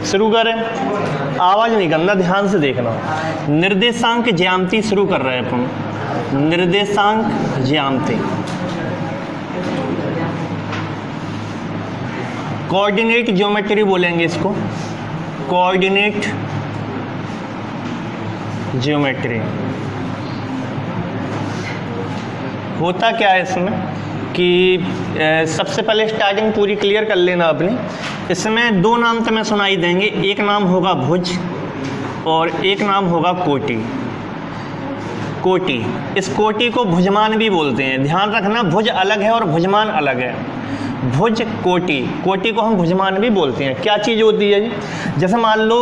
शुरू करें, आवाज नहीं करना, ध्यान से देखना। निर्देशांक ज्यामिति शुरू कर रहे हैं अपन। निर्देशांक ज्यामिति, कोऑर्डिनेट ज्योमेट्री बोलेंगे इसको, कोऑर्डिनेट ज्योमेट्री। होता क्या है इसमें कि सबसे पहले स्टार्टिंग पूरी क्लियर कर लेना अपनी। इसमें दो नाम तो मैं सुनाई देंगे, एक नाम होगा भुज और एक नाम होगा कोटि। कोटि, इस कोटि को भुजमान भी बोलते हैं, ध्यान रखना, भुज अलग है और भुजमान अलग है। भुज कोटि, कोटि को हम भुजमान भी बोलते हैं। क्या चीज़ होती है जी? जैसे मान लो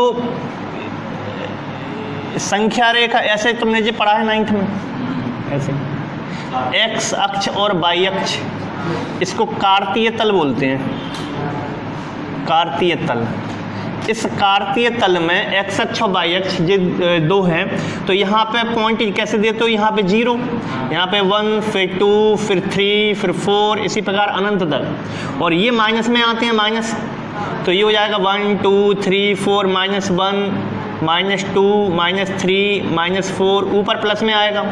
संख्या रेखा, ऐसे तुमने जी पढ़ा है 9th में, ऐसे एक्स अक्ष और वाई अक्ष, इसको कार्तीय तल बोलते हैं, कार्तीय तल। इस कार्तीय तल में एक्स अक्ष और वाई अक्ष ये दो हैं, तो यहाँ पे पॉइंट कैसे देते हो? यहाँ पे 0, यहाँ पे 1, फिर 2, फिर 3, फिर 4, इसी प्रकार अनंत तक। और ये माइनस में आते हैं, माइनस, तो ये हो जाएगा 1 2 3 4 -1 -2 -3 -4, ऊपर प्लस में आएगा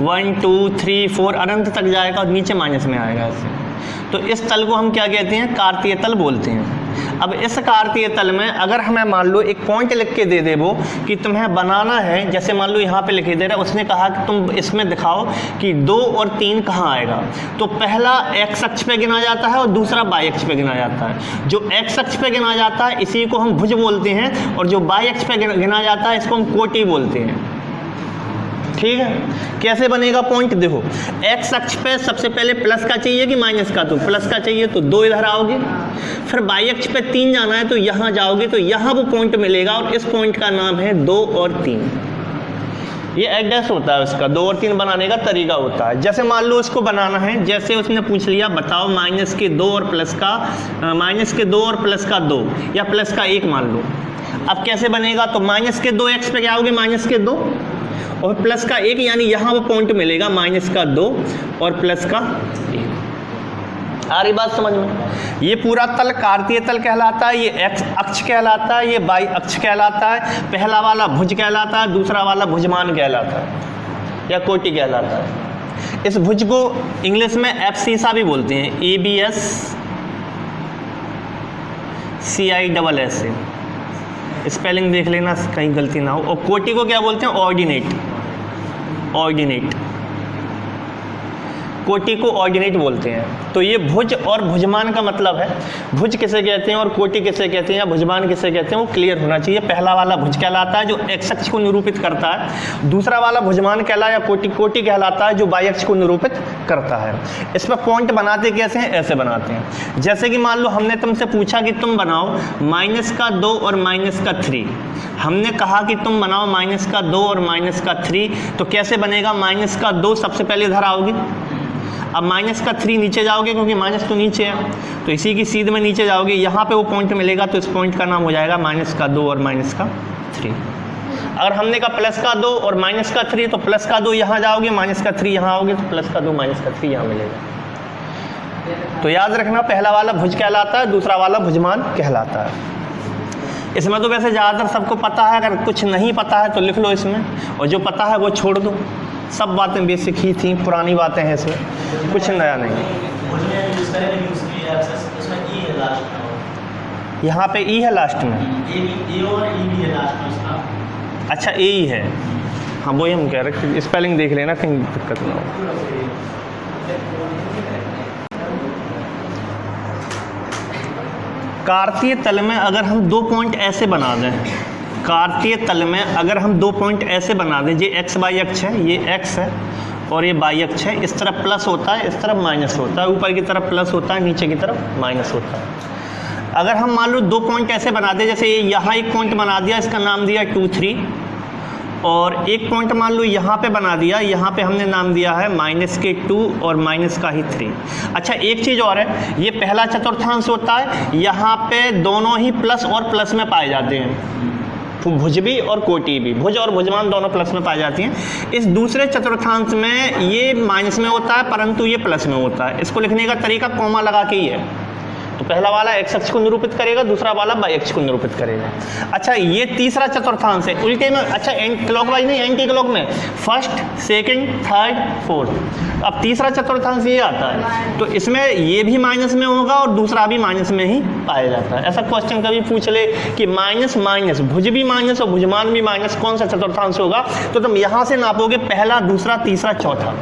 1 2 3 4 अनंत तक जाएगा और नीचे माइनस में आएगा ऐसे। तो इस तल को हम क्या कहते हैं? कार्तीय तल बोलते हैं। अब इस कार्तीय तल में अगर हमें मान लो एक पॉइंट लिख के दे दे वो कि तुम्हें बनाना है, जैसे मान लो यहाँ पे लिखे दे रहा है, उसने कहा कि तुम इसमें दिखाओ कि 2 और 3 कहाँ आएगा। तो पहला एक्स अक्ष पे गिना जाता है और दूसरा वाई अक्ष पे गिना जाता है। जो एक्स अक्ष पे गिना जाता है इसी को हम भुज बोलते हैं, और जो वाई अक्ष पे गिना जाता है इसको हम कोटि बोलते हैं। ठीक है, कैसे बनेगा पॉइंट? देखो, एक्स अक्ष पे सबसे पहले प्लस का चाहिए कि माइनस का? तो प्लस का चाहिए, तो 2 इधर आओगे। फिर वाई अक्ष पे 3 जाना है, तो यहाँ जाओगे, तो यहाँ वो पॉइंट मिलेगा, और इस पॉइंट का नाम है 2 और 3। ये एड्रेस होता है उसका, 2 और 3 बनाने का तरीका होता है। जैसे मान लो इसको बनाना है, जैसे उसने पूछ लिया बताओ माइनस के 2 और प्लस का, माइनस के 2 और प्लस का 2 या प्लस का 1 मान लो। अब कैसे बनेगा? तो माइनस के 2 एक्स पे क्या आओगे? माइनस के 2 और प्लस का 1, यानी यहाँ वो पॉइंट मिलेगा माइनस का 2 और प्लस का 1। आ रही बात समझ में? ये पूरा तल कार्तीय तल कहलाता है, ये एक्स अक्ष कहलाता है, ये वाई अक्ष कहलाता है। पहला वाला भुज कहलाता है, दूसरा वाला भुजमान कहलाता है या कोटि कहलाता है। इस भुज को इंग्लिश में एब्सिसा भी बोलते हैं, ABSCISS। स्पेलिंग देख लेना कहीं गलती ना हो। और कोटि को क्या बोलते हैं? ऑर्डिनेट। ऑर्डिनेट, कोटि को ऑर्डिनेट बोलते हैं। तो ये भुज और भुजमान का मतलब है, भुज किसे कहते हैं और कोटि किसे कहते हैं या भुजमान किसे कहते हैं, वो क्लियर होना चाहिए। पहला वाला भुज कहलाता है जो एक्स अक्ष को निरूपित करता है, दूसरा वाला भुजमान कहलाता है या कोटि कहलाता है जो वाई अक्ष को निरूपित करता है। इस पर पॉइंट बनाते कैसे हैं? ऐसे बनाते हैं। जैसे कि मान लो हमने तुमसे पूछा कि तुम बनाओ माइनस का 2 और माइनस का 3। हमने कहा कि तुम बनाओ माइनस का 2 और माइनस का 3, तो कैसे बनेगा? माइनस का 2 सबसे पहले इधर आओगे, अब माइनस का 3 नीचे जाओगे क्योंकि माइनस तो नीचे है, तो इसी की सीध में नीचे जाओगे, यहाँ पे वो पॉइंट मिलेगा, तो इस पॉइंट का नाम हो जाएगा माइनस का 2 और माइनस का 3। अगर हमने कहा प्लस का 2 और माइनस का 3, तो प्लस का 2 यहाँ जाओगे, माइनस का 3 यहाँ आओगे, तो प्लस का 2 माइनस का 3 यहाँ मिलेगा। तो याद रखना, पहला वाला भुज कहलाता है, दूसरा वाला भुजमान कहलाता है। इसमें तो वैसे ज़्यादातर सबको पता है, अगर कुछ नहीं पता है तो लिख लो इसमें, और जो पता है वो छोड़ दो। सब बातें बेसिक ही थी, पुरानी बातें हैं, इसमें कुछ नया नहीं। यहाँ पे ई है लास्ट में, अच्छा ए ही है, हाँ वही हम कह रहे हैं, स्पेलिंग देख लेना कहीं दिक्कत ना हो। कार्तीय तल में अगर हम 2 पॉइंट ऐसे बना दें, कार्तीय तल में अगर हम 2 पॉइंट ऐसे बना दें, ये एक्स वाई अक्ष है, ये एक्स है और ये वाई अक्ष है, इस तरफ प्लस होता है, इस तरफ माइनस होता है, ऊपर की तरफ प्लस होता है, नीचे की तरफ माइनस होता है। अगर हम मान लो 2 पॉइंट ऐसे बना दें, जैसे यहाँ एक पॉइंट बना दिया, इसका नाम दिया 2 3, और एक पॉइंट मान लो यहाँ पे बना दिया, यहाँ पे हमने नाम दिया है माइनस के 2 और माइनस का ही 3। अच्छा एक चीज़ और है, ये पहला चतुर्थांश होता है, यहाँ पे दोनों ही प्लस और प्लस में पाए जाते हैं, भुज भी और कोटि भी, भुज और भुजमान दोनों प्लस में पाई जाती हैं। इस दूसरे चतुर्थांश में ये माइनस में होता है परंतु ये प्लस में होता है। इसको लिखने का तरीका कॉमा लगा के ही है। तो पहला वाला एक्स अक्ष को निरूपित करेगा, दूसरा वाला वाई अक्ष को निरूपित करेगा। अच्छा, ये तीसरा चतुर्थांश है उल्टे में, अच्छा क्लॉकवाइज नहीं एंटी क्लॉक में, फर्स्ट सेकंड थर्ड फोर्थ। अब तीसरा चतुर्थांश ये आता है तो इसमें ये भी माइनस में होगा और दूसरा भी माइनस में ही पाया जाता है। ऐसा क्वेश्चन कभी पूछ ले कि माइनस माइनस, भुज भी माइनस और भुजमान भी माइनस, कौन सा चतुर्थांश होगा, तो तुम यहां से नापोगे पहला दूसरा तीसरा चौथा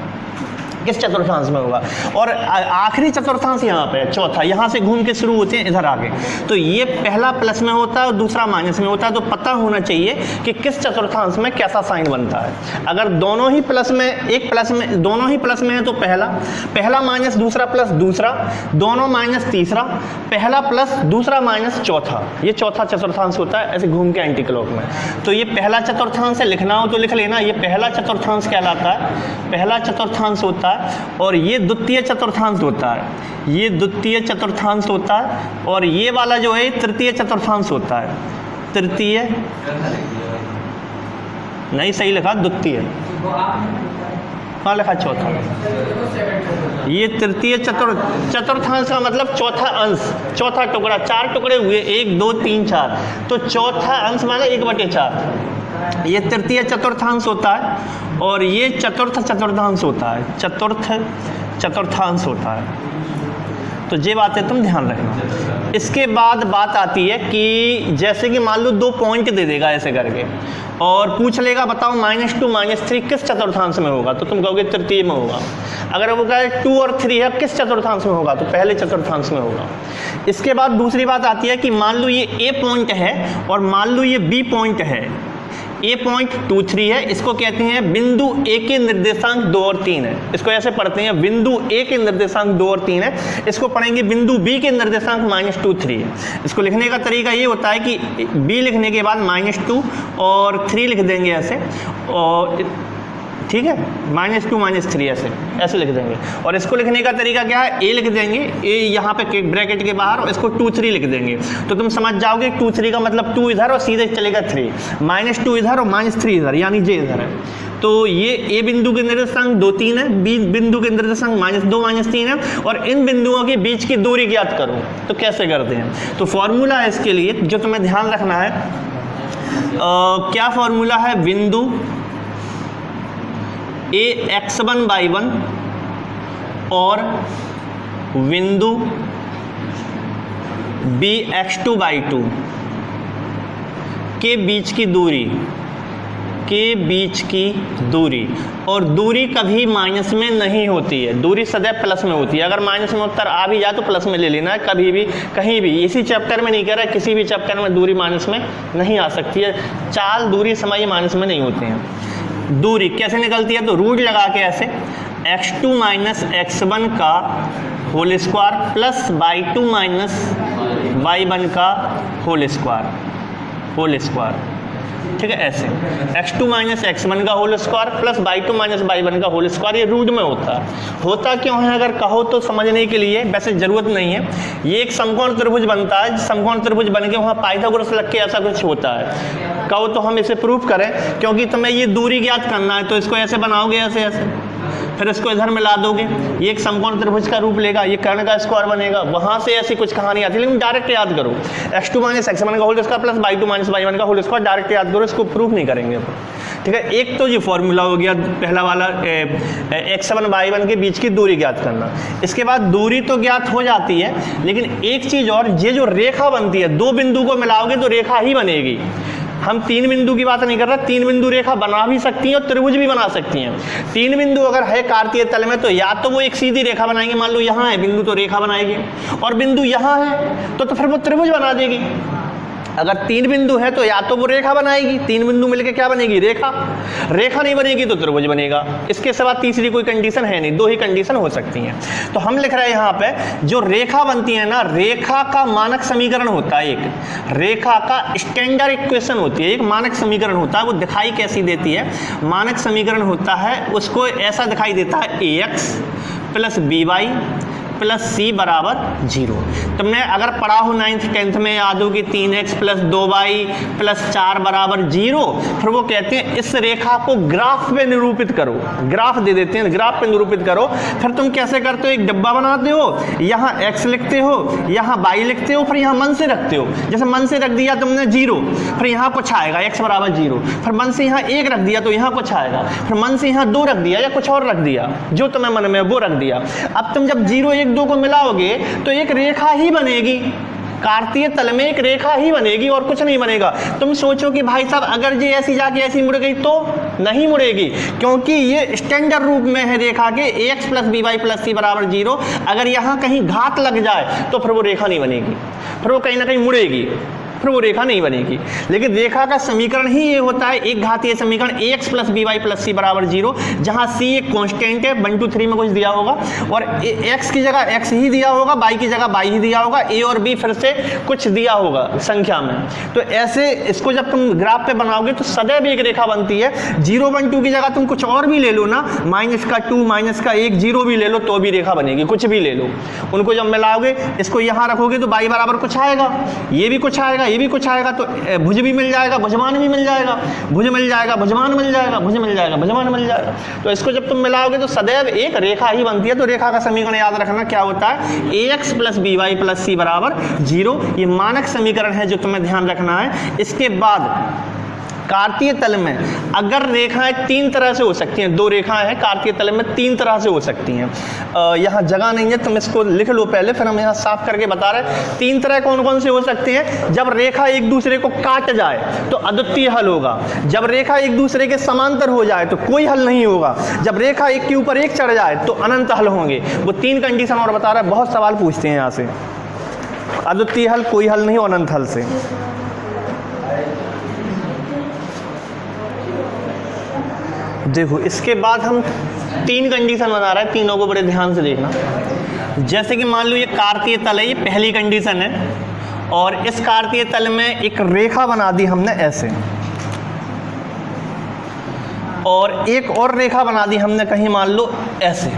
किस चतुर्थांश में होगा। और आखिरी चतुर्थांश यहाँ पे है चौथा, यहाँ से घूम के शुरू होते हैं इधर आगे, तो ये पहला प्लस में होता है और दूसरा माइनस में होता है। तो पता होना चाहिए कि किस चतुर्थांश में कैसा साइन बनता है। अगर दोनों ही प्लस में, एक प्लस में, दोनों ही प्लस में है तो पहला माइनस दूसरा प्लस दूसरा, दोनों माइनस तीसरा, पहला प्लस दूसरा माइनस चौथा, ये चौथा चतुर्थांश होता है ऐसे घूम के एंटी क्लॉक में। तो ये पहला चतुर्थांश है, लिखना हो तो लिख लेना, ये पहला चतुर्थांश कहलाता है, पहला चतुर्थांश होता है। और ये द्वितीय चतुर्थांश होता है, ये द्वितीय चतुर्थांश होता है। और ये वाला जो है तृतीय चतुर्थांश होता है, तृतीय नहीं, सही लिखा द्वितीय, हाँ लिखा चौथा। ये तृतीय चतुर्थांश का मतलब चौथा अंश, चौथा टुकड़ा, चार टुकड़े हुए 1 2 3 4, तो चौथा अंश माना 1/4। ये तृतीय चतुर्थांश होता है और ये चतुर्थ चतुर्थांश होता है, चतुर्थ चतुर्थांश होता है। तो ये बातें तुम ध्यान रखना। इसके बाद बात आती है कि जैसे कि मान लो 2 पॉइंट दे देगा ऐसे करके और पूछ लेगा बताओ -2 -3 किस चतुर्थांश में होगा, तो तुम कहोगे तृतीय में होगा। अगर वो कहे 2 और 3 है किस चतुर्थांश में होगा, तो पहले चतुर्थांश में होगा। इसके बाद दूसरी बात आती है कि मान लो ये ए पॉइंट है और मान लो ये बी पॉइंट है, ए पॉइंट 2 3 है, इसको कहते हैं बिंदु ए के निर्देशांक 2 और 3 है। इसको ऐसे पढ़ते हैं, बिंदु ए के निर्देशांक 2 और 3 है। इसको पढ़ेंगे बिंदु बी के निर्देशांक -2 3 है। इसको लिखने का तरीका ये होता है कि बी लिखने के बाद -2 और 3 लिख देंगे ऐसे, और ठीक है, -2 -3 ऐसे लिख देंगे। और इसको लिखने का तरीका क्या है, ए लिख देंगे, ए यहाँ पे ब्रैकेट के बाहर, और इसको 2 3 लिख देंगे। तो तुम समझ जाओगे 2 3 का मतलब 2 इधर और सीधे चलेगा 3, -2 इधर और -3 इधर, यानी जे इधर है। तो ये ए बिंदु के निर्देशांक 2 3 है, बी बिंदु के निर्देशांक -2 -3 है, और इन बिंदुओं के बीच की दूरी ज्ञात करो। तो कैसे करते हैं, तो फॉर्मूला है इसके लिए जो तुम्हें ध्यान रखना है। क्या फॉर्मूला है, बिंदु ए x1/1 और बिंदु बी x2/2 के बीच की दूरी, दूरी, और दूरी कभी माइनस में नहीं होती है, दूरी सदैव प्लस में होती है। अगर माइनस में उत्तर आ भी जाए तो प्लस में ले लेना है, कभी भी कहीं भी। इसी चैप्टर में नहीं कह रहा है, किसी भी चैप्टर में दूरी माइनस में नहीं आ सकती है। चाल दूरी समय माइनस में नहीं होते हैं। दूरी कैसे निकलती है, तो रूट लगा के ऐसे x2 - x1 का whole square plus y2 - y1 का होल स्क्वायर, ठीक है, ऐसे x2 - x1 का whole square plus y2 - y1 का होल स्क्वायर। ये रूट में होता क्यों है, अगर कहो तो समझने के लिए, वैसे जरूरत नहीं है। ये एक समकोण त्रिभुज बनता है, समकोण त्रिभुज बन के वहाँ पाइथागोरस लग के ऐसा कुछ होता है। कहो तो हम इसे प्रूफ करें, क्योंकि तुम्हें ये दूरी ज्ञात करना है, तो इसको ऐसे बनाओगे, ऐसे फिर इसको इधर मिला दोगे, ये एक समकोण त्रिभुज का रूप लेगा, ये कर्ण का स्क्वायर बनेगा। वहां से ऐसी कुछ कहानी आती है, लेकिन डायरेक्ट याद करो, x2 - x1 का whole square plus y2 - y1 का होल स्क्वायर, डायरेक्ट याद करो, इसको प्रूफ नहीं करेंगे। ठीक है, एक तो ये फॉर्मूला हो गया पहला वाला, x1 y1 के बीच की दूरी ज्ञात करना। इसके बाद दूरी तो ज्ञात हो जाती है, लेकिन एक चीज और, ये जो रेखा बनती है, 2 बिंदु को मिलाओगे तो रेखा ही बनेगी। हम 3 बिंदु की बात नहीं कर रहे, 3 बिंदु रेखा बना भी सकती हैं और त्रिभुज भी बना सकती हैं। 3 बिंदु अगर है कार्तीय तल में, तो या तो वो एक सीधी रेखा बनाएंगे, मान लो यहाँ है बिंदु तो रेखा बनाएगी, और बिंदु यहाँ है तो फिर वो त्रिभुज बना देगी। अगर 3 बिंदु है तो या तो वो रेखा बनाएगी, 3 बिंदु मिलके क्या बनेगी, रेखा नहीं बनेगी तो त्रिभुज बनेगा। इसके सिवा तीसरी कोई कंडीशन है नहीं, 2 ही कंडीशन हो सकती हैं। तो हम लिख रहे हैं यहाँ पे, जो रेखा बनती है ना, रेखा का मानक समीकरण होता है, एक रेखा का स्टैंडर्ड इक्वेशन होती है, एक मानक समीकरण होता है। वो दिखाई कैसी देती है, मानक समीकरण होता है उसको ऐसा दिखाई देता है, ax + by प्लस सी बराबर 0। तुमने अगर पढ़ा हो 9th 10th में याद हो कि 3x प्लस 2y प्लस 4 बराबर 0, फिर वो कहते हैं इस रेखा को ग्राफ पे निरूपित करो, ग्राफ दे देते हैं, ग्राफ पे निरूपित करो। फिर तुम कैसे करते हो, एक डब्बा बनाते हो, यहाँ x लिखते हो, यहाँ y लिखते हो, फिर यहाँ मन से रखते हो। जैसे मन से रख दिया तुमने 0, फिर यहाँ कुछ आएगा x बराबर 0, फिर मन से यहाँ 1 रख दिया तो यहाँ कुछ आएगा, फिर मन से यहाँ 2 रख दिया या कुछ और रख दिया, जो तुम्हें मन में वो रख दिया। अब तुम जब 0 1 2 को मिलाओगे तो एक रेखा ही बनेगी, कार्तीय तल में एक रेखा ही बनेगी और कुछ नहीं बनेगा। तुम सोचो कि भाई साहब अगर ये ऐसी जाके ऐसी मुड़ गई तो नहीं मुड़ेगी, क्योंकि ये स्टैंडर्ड रूप में है रेखा के ax plus by plus c बराबर 0। अगर यहाँ कहीं घात लग जाए तो फिर वो रेखा नहीं बनेगी, फिर वो कहीं ना कहीं मुड़ेगी, फिर वो रेखा नहीं बनेगी। लेकिन रेखा का समीकरण ही ये होता है, एक घातीय समीकरण ax plus by plus c बराबर 0, जहाँ c एक कांस्टेंट है, 1 2 3 में कुछ दिया होगा और x की जगह x ही दिया होगा, y की जगह y ही दिया होगा, a और b फिर से कुछ दिया होगा संख्या में। तो ऐसे इसको जब तुम ग्राफ पे बनाओगे तो सदैव एक रेखा बनती है। 0 1 2 की जगह तुम कुछ और भी ले लो ना, -2 -1 0 भी ले लो तो भी रेखा बनेगी, कुछ भी ले लो। उनको जब मिलाओगे, इसको यहाँ रखोगे तो y बराबर कुछ आएगा, ये भी कुछ आएगा, ये भी कुछ आएगा, तो भुज भी मिल जाएगा, भुजमान भी मिल जाएगा, भुज मिल जाएगा, भुजमान मिल जाएगा, भुज मिल जाएगा, भुजमान मिल जाएगा। तो इसको जब तुम मिलाओगे तो सदैव एक रेखा ही बनती है। तो रेखा का समीकरण याद रखना क्या होता है, ax plus by plus c बराबर 0। ये मानक समीकरण है जो तुम्हें ध्यान रखना है। इसके बाद कार्तीय तल में अगर रेखाएं 3 तरह से हो सकती हैं, 2 रेखाएं हैं कार्तीय तल में 3 तरह से हो सकती हैं। यहाँ जगह नहीं है, तुम इसको लिख लो पहले, फिर हम यहाँ साफ करके बता रहे हैं। 3 तरह कौन कौन से हो सकते हैं, जब रेखा एक दूसरे को काट जाए तो अद्वितीय हल होगा, जब रेखा एक दूसरे के समांतर हो जाए तो कोई हल नहीं होगा, जब रेखा एक के ऊपर एक चढ़ जाए तो अनंत हल होंगे। वो 3 कंडीशन और बता रहा है, बहुत सवाल पूछते हैं यहाँ से, अद्वितीय हल, कोई हल नहीं, अनंत हल से। देखो इसके बाद हम 3 कंडीशन बता रहे हैं, तीनों को बड़े ध्यान से देखना। जैसे कि मान लो ये कार्तीय तल है, ये पहली कंडीशन है, और इस कार्तीय तल में एक रेखा बना दी हमने ऐसे, और एक और रेखा बना दी हमने कहीं मान लो ऐसे।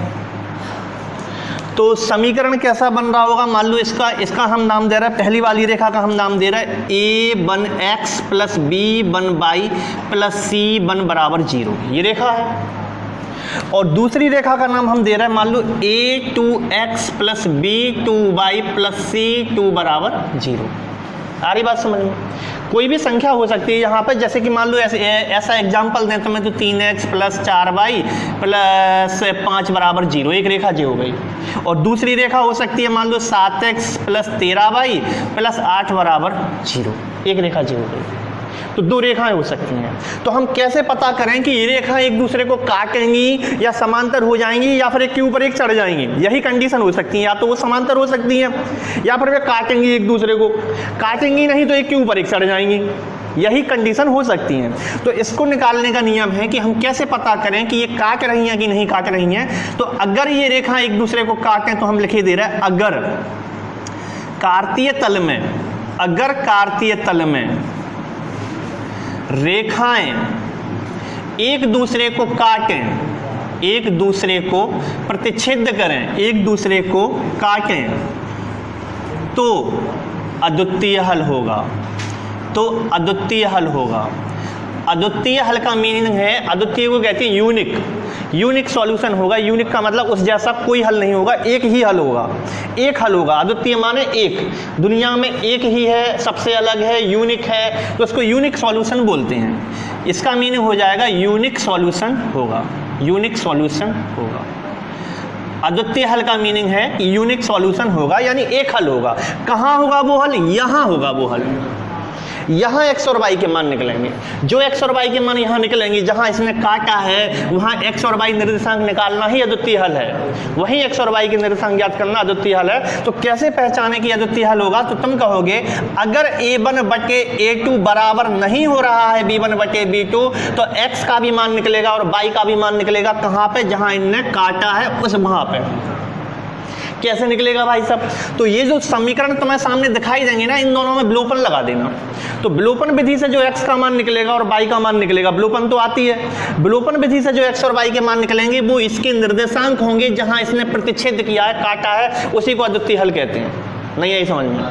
तो समीकरण कैसा बन रहा होगा, मान लो इसका हम नाम दे रहे हैं, पहली वाली रेखा का हम नाम दे रहे हैं a1x plus b1y plus c1 बराबर 0, ये रेखा है। और दूसरी रेखा का नाम हम दे रहे हैं, मान लो a2x plus b2y plus c2 बराबर 0। आ रही बात समझ में? कोई भी संख्या हो सकती है यहाँ पे, जैसे कि मान लो ऐसा एग्जाम्पल दें तो मैं तो 3x प्लस 4y प्लस 5 बराबर 0, एक रेखा जो हो गई। और दूसरी रेखा हो सकती है मान लो 7x प्लस 13y प्लस 8 बराबर 0, एक रेखा जो हो गई। तो 2 रेखाएं हो सकती हैं। तो हम कैसे पता करें कि ये रेखा एक दूसरे को काटेंगी या समांतर हो जाएंगी या फिर एक के ऊपर एक चढ़ जाएंगी? यही कंडीशन हो सकती है, या तो वो समांतर हो सकती हैं या फिर वे काटेंगी एक दूसरे को, काटेंगी नहीं तो एक के ऊपर एक चढ़ जाएंगी, यही कंडीशन हो सकती हैं। तो इसको निकालने का नियम है कि हम कैसे पता करें कि ये काट रही हैं कि नहीं काट रही हैं। तो अगर ये रेखा एक दूसरे को काटें तो हम लिखे दे रहे हैं, अगर कार्तीय तल में रेखाएं एक दूसरे को काटें, एक दूसरे को प्रतिच्छेद करें, एक दूसरे को काटें तो अद्वितीय हल होगा, तो अद्वितीय हल होगा। अद्वितीय हल का मीनिंग है, अद्वितीय को कहते हैं यूनिक, यूनिक सॉल्यूशन होगा। यूनिक का मतलब उस जैसा कोई हल नहीं होगा, एक ही हल होगा, एक हल होगा। अद्वितीय माने एक, दुनिया में एक ही है, सबसे अलग है, यूनिक है, तो उसको यूनिक सॉल्यूशन बोलते हैं। इसका मीनिंग हो जाएगा यूनिक सॉल्यूशन होगा, यूनिक सॉल्यूशन होगा। अद्वितीय हल का मीनिंग है यूनिक सॉल्यूशन होगा, यानी एक हल होगा। कहाँ होगा वो हल? यहाँ होगा वो हल, यहाँ x और y के मान निकलेंगे। जो x और y के मान यहाँ निकलेंगे, जहाँ इसने काटा है वहाँ x और y निर्देशांक निकालना ही अद्वितीय हल है, वही x और y के निर्देशांक ज्ञात करना अद्वितीय हल है। तो कैसे पहचाने कि अद्वितीय हल होगा? तो तुम कहोगे अगर a1 बटे a2 बराबर नहीं हो रहा है b1 बटे b2 तो x का भी मान निकलेगा और y का भी मान निकलेगा। कहाँ पे? जहाँ इनने काटा है उस वहाँ पे। कैसे निकलेगा भाई साहब? तो ये जो समीकरण तुम्हें सामने दिखाई देंगे ना, इन दोनों में विलोपन लगा देना। तो विलोपन विधि से जो x का मान निकलेगा और y का मान निकलेगा, विलोपन तो आती है, विलोपन विधि से जो x और y के मान निकलेंगे वो इसके निर्देशांक होंगे, जहां इसने प्रतिच्छेद किया है, काटा है, उसी को अद्वितीय हल कहते हैं। नहीं आई समझ में?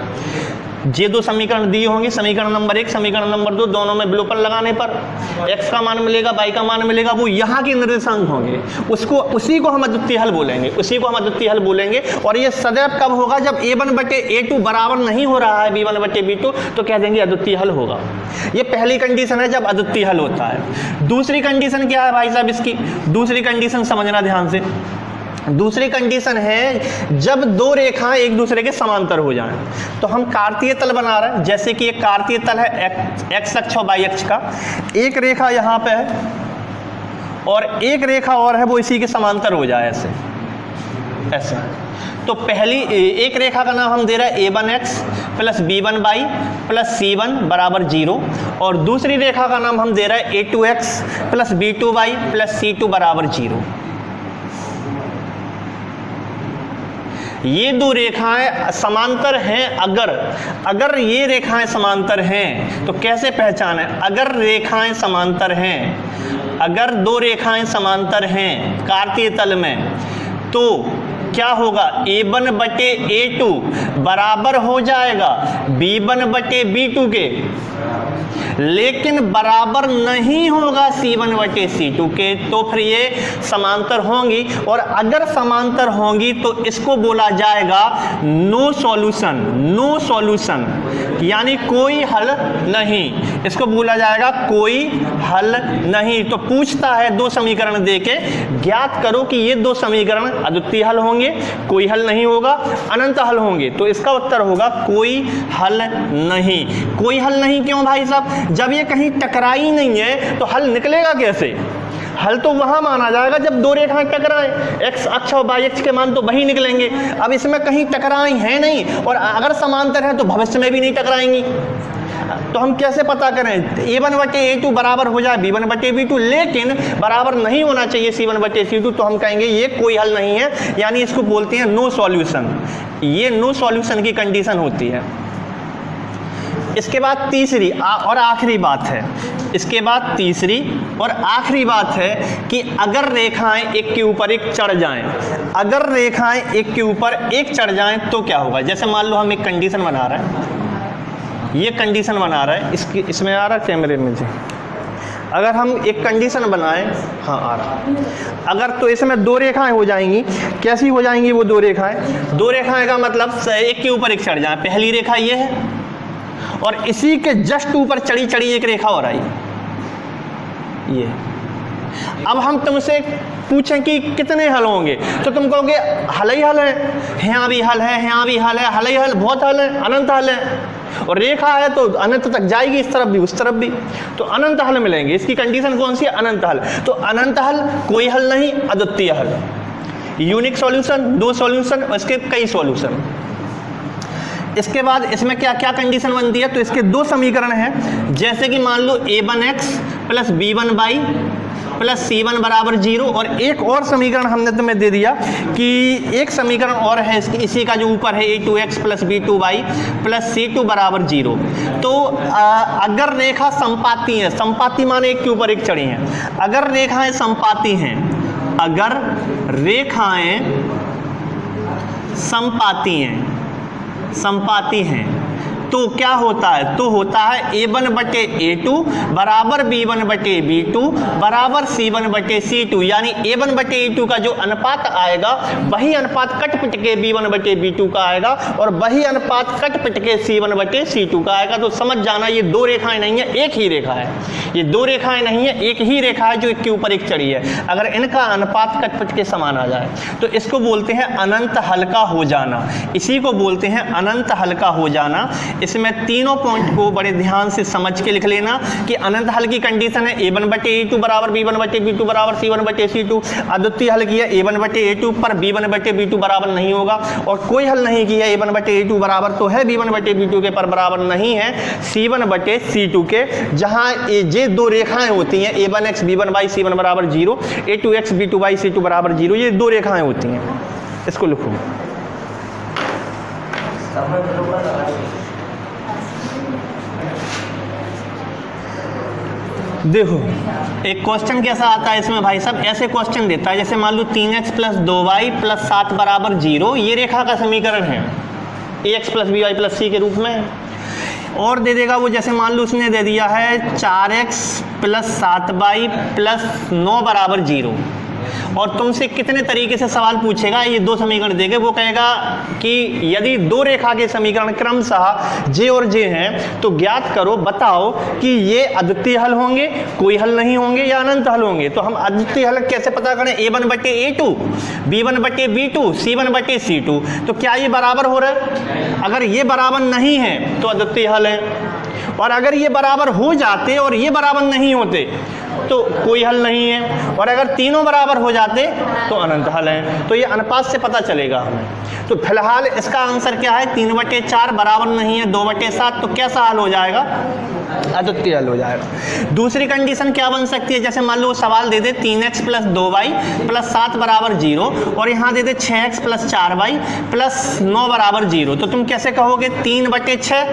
ये दो समीकरण दिए होंगे, समीकरण नंबर 1, समीकरण नंबर 2, दोनों में विलोपन लगाने पर x का मान मिलेगा, y का मान मिलेगा, वो यहाँ के निर्देशांक होंगे, उसी को हम अद्वितीय हल बोलेंगे, उसी को हम अद्वितीय हल बोलेंगे। और ये सदैव कब होगा? जब a1/a2 बराबर नहीं हो रहा है b1/b2, तो कह देंगे अद्वितीय हल होगा। ये पहली कंडीशन है जब अद्वितीय हल होता है। दूसरी कंडीशन क्या है भाई साहब इसकी? दूसरी कंडीशन समझना ध्यान से। दूसरी कंडीशन है जब दो रेखाएं एक दूसरे के समांतर हो जाएं। तो हम कार्तीय तल बना रहे हैं, जैसे कि एक कार्तीय तल है x अक्ष और y अक्ष का, एक रेखा यहाँ पे है और एक रेखा और है, वो इसी के समांतर हो जाए ऐसे ऐसे। तो पहली एक रेखा का नाम हम दे रहे हैं a1x plus b1y plus c1 बराबर 0, और दूसरी रेखा का नाम हम दे रहे हैं a2x plus b2y plus c2 बराबर 0। ये दो रेखाएं समांतर हैं। अगर ये रेखाएं समांतर हैं तो कैसे पहचाने? अगर रेखाएं समांतर हैं, अगर दो रेखाएं समांतर हैं कार्तीय तल में, तो क्या होगा? a1/a2 बराबर हो जाएगा b1/b2 के, लेकिन बराबर नहीं होगा c1/c2 के। तो फिर ये समांतर होंगी, और अगर समांतर होंगी तो इसको बोला जाएगा नो सॉल्यूशन, नो सॉल्यूशन यानी कोई हल नहीं, इसको बोला जाएगा कोई हल नहीं। तो पूछता है दो समीकरण देके ज्ञात करो कि ये दो समीकरण अद्वितीय हल होंगे, कोई हल नहीं होगा, अनंत हल होंगे। तो इसका उत्तर होगा कोई हल नहीं। कोई हल नहीं क्यों भाई साहब? जब ये कहीं टकराई नहीं है तो हल निकलेगा कैसे? हल तो वहां माना जाएगा जब दो रेखाएं टकराएं, x अक्ष और y अक्ष के मान तो वही निकलेंगे। अब इसमें कहीं टकराई है नहीं, और अगर समांतर है तो भविष्य में भी नहीं टकराएंगी। तो हम कैसे पता करें? a1/a2 बराबर हो जाए b1/b2, लेकिन बराबर नहीं होना चाहिए c1/c2, तो हम कहेंगे ये कोई हल नहीं है, यानी इसको बोलते हैं नो सॉल्यूशन। ये नो सॉल्यूशन की कंडीशन होती है। इसके बाद तीसरी और आखिरी बात है, इसके बाद तीसरी और आखिरी बात है कि अगर रेखाएं एक के ऊपर एक चढ़ जाएं, अगर रेखाएं एक के ऊपर एक चढ़ जाएं तो क्या होगा? जैसे मान लो हम एक कंडीशन बना रहे हैं, ये कंडीशन बना रहे हैं, इसमें आ रहा है कैमरे में जी। अगर हम एक कंडीशन बनाएं, हाँ आ रहा, अगर तो इसमें दो रेखाएं हो जाएंगी। कैसी हो जाएंगी वो दो रेखाएं? दो रेखाएं का मतलब एक के ऊपर एक चढ़ जाए। पहली रेखा ये है और इसी के जस्ट ऊपर चढ़ी चढ़ी एक रेखा और आई ये। अब हम तुमसे पूछें कि कितने हल होंगे, तो तुम कहोगे हल ही हल है, यहाँ भी हल है, यहाँ भी हल है, हल ही हल, बहुत हल है, अनंत हल है। और रेखा है तो अनंत तक जाएगी, इस तरफ भी उस तरफ भी, तो अनंत हल मिलेंगे। इसकी कंडीशन कौन सी है? अनंत हल। तो अनंत हल, कोई हल नहीं, अद्वितीय हल, यूनिक सॉल्यूशन, दो सॉल्यूशन, इसके कई सॉल्यूशन। इसके बाद इसमें क्या क्या कंडीशन बनती है? तो इसके दो समीकरण हैं, जैसे कि मान लो a1x plus b1y plus c1 बराबर 0, और एक और समीकरण हमने तुम्हें दे दिया कि एक समीकरण और है इसी का जो ऊपर है a2x plus b2y plus c2 बराबर 0। तो अगर रेखा संपाती है, संपाती माने एक के ऊपर एक चढ़ी हैं, अगर रेखाएं संपाती हैं, अगर रेखाएं संपाती हैं तो क्या होता है? तो होता है a1/a2 बराबर b1/b2 बराबर c1/c2, यानी a1/a2 का जो अनुपात आएगा वही अनुपात कट पिट के b1/b2 का आएगा, और वही अनुपात कट पिट के c1/c2 का आएगा। तो समझ जाना ये दो रेखाएं नहीं है, एक ही रेखा है। ये दो रेखाएं नहीं है, एक ही रेखा है जो एक के ऊपर एक चढ़ी है। अगर इनका अनुपात कट पिट के समान आ जाए तो इसको बोलते हैं अनंत हल का हो जाना, इसी को बोलते हैं अनंत हल का हो जाना। इसमें तीनों पॉइंट को बड़े ध्यान से समझ के लिख लेना कि अनंत हल की कंडीशन है a1/a2 बराबर b1/b2 बराबर c1/c2, अद्वितीय हल किया a1/a2 पर b1/b2 बराबर नहीं होगा, और कोई हल नहीं किया a1/a2 बराबर तो है b1/b2 के पर बराबर नहीं है c1/c2 के, जहां ये दो रेखाएं होती हैं a1x b1y c1 बराबर 0, a2x b2y c2 बराबर 0, ये दो रेखाएं होती हैं। इसको लिखो। देखो एक क्वेश्चन कैसा आता है इसमें भाई साहब, ऐसे क्वेश्चन देता है जैसे मान लो 3x + 2y + 7 = 0, ये रेखा का समीकरण है ax + by + c के रूप में। और दे देगा वो, जैसे मान लो उसने दे दिया है 4x + 7y + 9 = 0, और तुमसे कितने तरीके से सवाल पूछेगा, ये दो समीकरण देके वो कहेगा कि यदि दो रेखा के समीकरण क्रमशः जे और जे हैं तो ज्ञात करो, बताओ कि ये अद्वितीय हल होंगे, कोई हल नहीं होंगे, या अनंत हल होंगे। तो हम अद्वितीय हल कैसे पता करें, a1/a2, b1/b2, c1/c2। तो क्या ये बराबर हो रहा है? अगर ये बराबर नहीं है तो अद्वितीय हल है, और अगर ये बराबर हो जाते और ये बराबर नहीं होते तो कोई हल नहीं है, और अगर तीनों बराबर हो जाते तो अनंत हल है। तो ये अनुपात से पता चलेगा हमें। तो फिलहाल इसका आंसर क्या है, 3/4 बराबर नहीं है 2/7, तो कैसा हल हो जाएगा, अद्वितीय हल हो जाएगा। दूसरी कंडीशन क्या बन सकती है, जैसे मान लो सवाल दे दे 3x + 2y + 7 = 0, और यहाँ दे दे 6x + 4y + 9 = 0, तो तुम कैसे कहोगे 3/6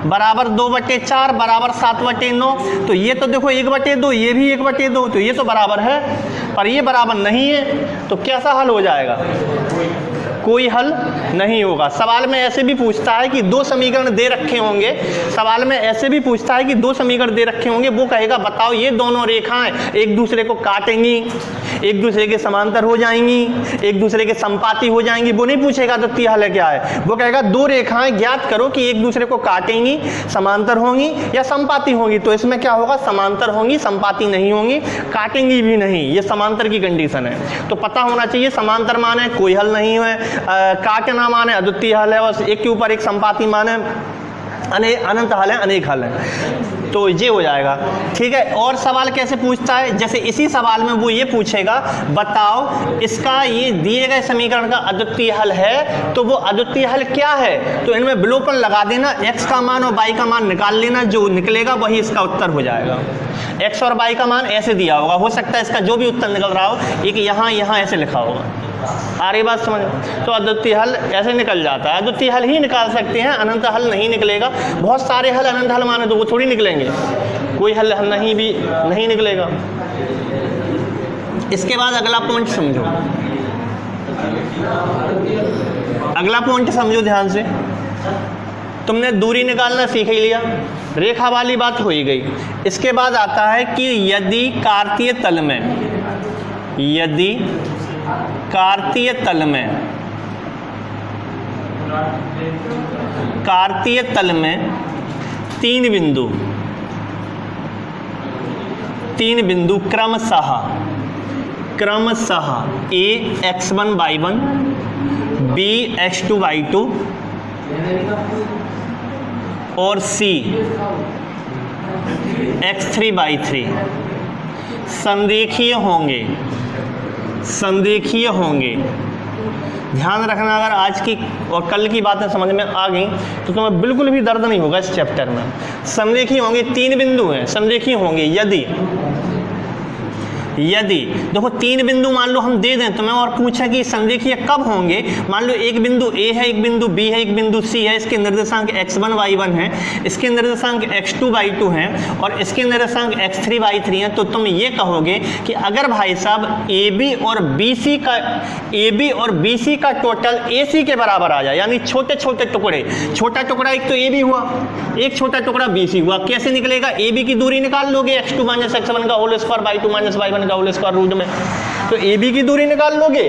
बराबर 2/4 बराबर 7/9। तो ये तो देखो 1/2, ये भी 1/2, तो ये तो बराबर है, पर ये बराबर नहीं है, तो कैसा हल हो जाएगा, कोई हल नहीं होगा। सवाल में ऐसे भी पूछता है कि दो समीकरण दे रखे होंगे, सवाल में ऐसे भी पूछता है कि दो समीकरण दे रखे होंगे, वो कहेगा बताओ ये दोनों रेखाएं एक दूसरे को काटेंगी, एक दूसरे के समांतर हो जाएंगी, एक दूसरे के संपाती हो जाएंगी, वो नहीं पूछेगा तो अद्वितीय हल क्या है, वो कहेगा दो रेखाएं ज्ञात करो कि एक दूसरे को काटेंगी, समांतर होंगी या संपाती होंगी। तो इसमें क्या होगा, समांतर होंगी, संपाती नहीं होंगी, काटेंगी भी नहीं, ये समांतर की कंडीशन है। तो पता होना चाहिए समांतर माने कोई हल नहीं है, काटना माने अद्वितीय हल है, और एक के ऊपर एक संपाती माने अनंत हल है, अनेक हल है। तो ये हो जाएगा, ठीक है। और सवाल कैसे पूछता है, जैसे इसी सवाल में वो ये पूछेगा बताओ इसका ये दिए गए समीकरण का अद्वितीय हल है, तो वो अद्वितीय हल क्या है, तो इनमें विलोपन लगा देना, x का मान और y का मान निकाल लेना, जो निकलेगा वही इसका उत्तर हो जाएगा। x और y का मान ऐसे दिया होगा, हो सकता है इसका जो भी उत्तर निकल रहा हो एक यहाँ ऐसे लिखा होगा, आ रही बात समझ। तो अद्वितीय हल ऐसे निकल जाता है, अद्वितीय हल ही निकाल सकते हैं, अनंत हल नहीं निकलेगा। बहुत सारे हल अनंत हल माने तो वो थोड़ी निकलेंगे, कोई हल नहीं निकलेगा। इसके बाद अगला पॉइंट समझो, अगला पॉइंट समझो ध्यान से। तुमने दूरी निकालना सीख ही लिया, रेखा वाली बात हो ही गई। इसके बाद आता है कि यदि कार्तीय तल में तीन बिंदु क्रमशः a x1 y1 b x2 y2 और c x3 y3 संरेखीय होंगे। ध्यान रखना, अगर आज की और कल की बातें समझ में आ गई तो तुम्हें बिल्कुल भी दर्द नहीं होगा इस चैप्टर में। संरेखीय होंगे, तीन बिंदु हैं, संरेखीय होंगे यदि देखो तीन बिंदु मान लो हम दे दें तुम्हें और पूछा कि संरेखीय कब होंगे। मान लो एक बिंदु A है, एक बिंदु B है, एक बिंदु C है, इसके निर्देशांक x1 y1 है, इसके निर्देशांक x2 y2 हैं और इसके निर्देशांक x3 y3 हैं। तो तुम ये कहोगे कि अगर भाई साहब AB और BC का टोटल AC के बराबर आ जाए, यानी छोटे छोटे टुकड़े, छोटा टुकड़ा एक तो AB हुआ, एक छोटा टुकड़ा BC हुआ, कैसे निकलेगा, AB की दूरी निकाल लोगे x2 - x1 का होल स्क्वायर y2 - y1 का होल स्क्वायर रूट में। तो AB की दूरी निकाल लोगे,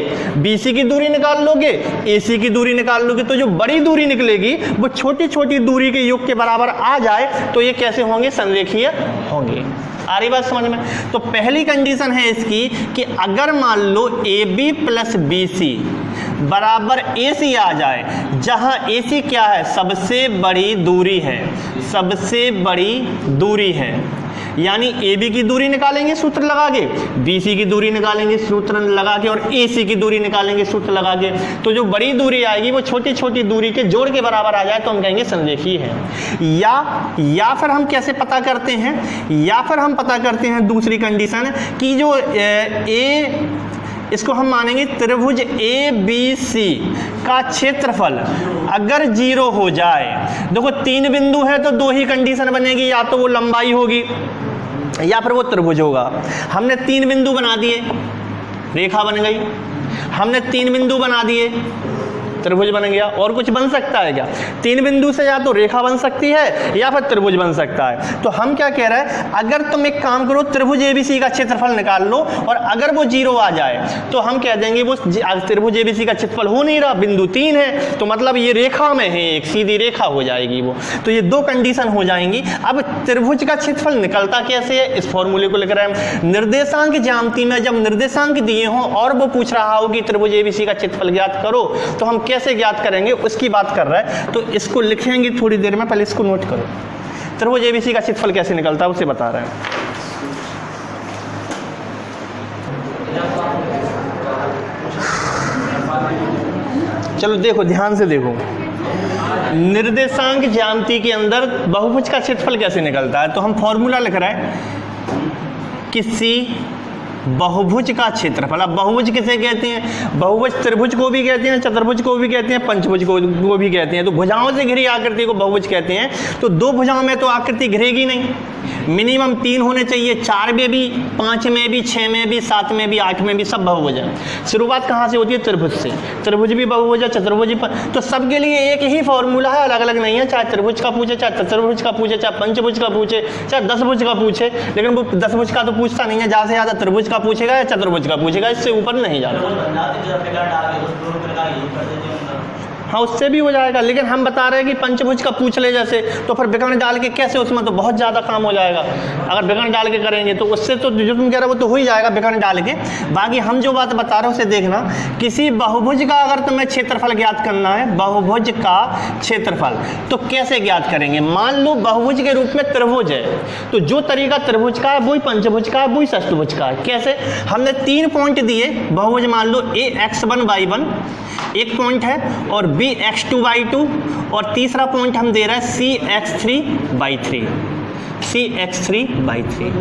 BC की दूरी निकाल लोगे, AC की दूरी निकाल लोगे, तो जो बड़ी दूरी निकलेगी वो छोटी छोटी दूरी के योग के बराबर आ जाए, तो ये कैसे होंगे, संरेखीय होंगे। आ रही बात समझ में। तो पहली कंडीशन है इसकी कि अगर मान लो AB + BC बराबर AC आ जाए, जहां AC क्या है, सबसे बड़ी दूरी है, यानी AB की दूरी निकालेंगे सूत्र लगा के, BC की दूरी निकालेंगे सूत्र लगा के और AC की दूरी निकालेंगे सूत्र लगा के। तो जो बड़ी दूरी आएगी वो छोटी छोटी दूरी के जोड़ के बराबर आ जाए तो हम कहेंगे संरेखीय है। या फिर हम कैसे पता करते हैं, दूसरी कंडीशन कि जो इसको हम मानेंगे त्रिभुज ABC का क्षेत्रफल अगर 0 हो जाए, देखो 3 बिंदु है तो 2 ही कंडीशन बनेगी, या तो वो लंबाई होगी या फिर वो त्रिभुज होगा। हमने 3 बिंदु बना दिए, रेखा बन गई। हमने 3 बिंदु बना दिए, त्रिभुज बन गया। और कुछ बन सकता है क्या? 3 बिंदु से या तो रेखा बन सकती है या फिर त्रिभुज बन सकता है। तो हम क्या कह रहे हैं, अगर तुम एक काम करो, त्रिभुज ABC का क्षेत्रफल निकाल लो, और अगर वो 0 आ जाए तो हम कह देंगे वो त्रिभुज ABC का क्षेत्रफल हो नहीं रहा, बिंदु 3 है, तो मतलब ये रेखा में है, एक सीधी रेखा हो जाएगी वो। तो ये 2 कंडीशन हो जाएंगी। अब त्रिभुज का क्षेत्रफल निकलता कैसे है, इस फॉर्मूले को लिख रहे हैं। निर्देशांक ज्यामिति में जब निर्देशांक दिए हों और वो पूछ रहा हो कि त्रिभुज ABC का क्षेत्रफल ज्ञात करो, तो हम कैसे ज्ञात करेंगे उसकी बात कर रहा है। तो इसको लिखेंगे थोड़ी देर में, पहले इसको नोट करो। त्रिभुज ABC का क्षेत्रफल कैसे निकलता है उसे बता रहे हैं। चलो देखो, ध्यान से देखो, निर्देशांक ज्यामिति के अंदर बहुभुज का क्षेत्रफल कैसे निकलता है। तो हम फॉर्मूला लिख रहे हैं, किसी बहुभुज का क्षेत्रफल। अब बहुभुज किसे कहते हैं? बहुभुज त्रिभुज को भी कहते हैं, चतुर्भुज को भी कहते हैं, पंचभुज को भी कहते हैं। तो भुजाओं से घिरी आकृति को बहुभुज कहते हैं। तो 2 भुजाओं में तो आकृति घिरेगी नहीं, मिनिमम 3 होने चाहिए, 4 में भी, 5 में भी, 6 में भी, 7 में भी, 8 में भी, सब बहुभुज है। शुरुआत कहाँ से होती है? त्रिभुज से। त्रिभुज भी बहुभुज है, चतुर्भुज भी। तो सबके लिए एक ही फॉर्मूला है, अलग अलग नहीं है। चाहे त्रिभुज का पूछे, चाहे चतुर्भुज का पूछे, चाहे पंचभुज का पूछे, चाहे 10 भुज का पूछे, लेकिन वो 10 भुज का तो पूछता नहीं है, ज़्यादा से ज़्यादा त्रिभुज का पूछेगा या चतुर्भुज का पूछेगा, इससे ऊपर नहीं जाता। हाँ, उससे भी हो जाएगा, लेकिन हम बता रहे हैं कि पंचभुज का पूछ ले जैसे, तो फिर विकर्ण डाल के कैसे, उसमें तो बहुत ज़्यादा काम हो जाएगा। अगर विकर्ण डाल के करेंगे तो उससे तो जो तुम कह रहे हो वो तो हो ही जाएगा विकर्ण डाल के। बाकी हम जो बात बता रहे हैं उसे देखना। किसी बहुभुज का अगर तुम्हें क्षेत्रफल ज्ञात करना है, बहुभुज का क्षेत्रफल, तो कैसे ज्ञात करेंगे? मान लो बहुभुज के रूप में त्रिभुज है, तो जो तरीका त्रिभुज का है वही पंचभुज का है, वही षष्ठभुज का है। कैसे? हमने 3 पॉइंट दिए बहुभुज, मान लो AX1Y1 एक पॉइंट है, और BX2Y2, और तीसरा पॉइंट हम दे रहे हैं CX3Y3, CX3Y3।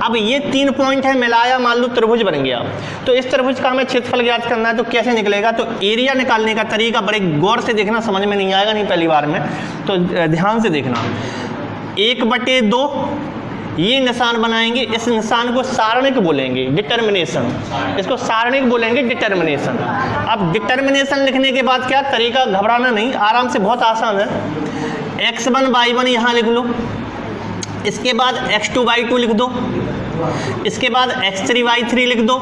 अब ये 3 पॉइंट है, मिलाया मान लो त्रिभुज बन गया। तो इस त्रिभुज का हमें क्षेत्रफल ज्ञात करना है, तो कैसे निकलेगा? तो एरिया निकालने का तरीका बड़े गौर से देखना, समझ में नहीं आएगा नहीं पहली बार में, तो ध्यान से देखना। 1/2 ये निशान बनाएंगे, इस निशान को सारणिक बोलेंगे, डिटर्मिनेशन। इसको सारणिक बोलेंगे, डिटर्मिनेशन। अब डिटर्मिनेशन लिखने के बाद क्या तरीका, घबराना नहीं, आराम से, बहुत आसान है। X1Y1 यहाँ लिख लो, इसके बाद X2Y2 लिख दो, इसके बाद X3Y3 लिख दो।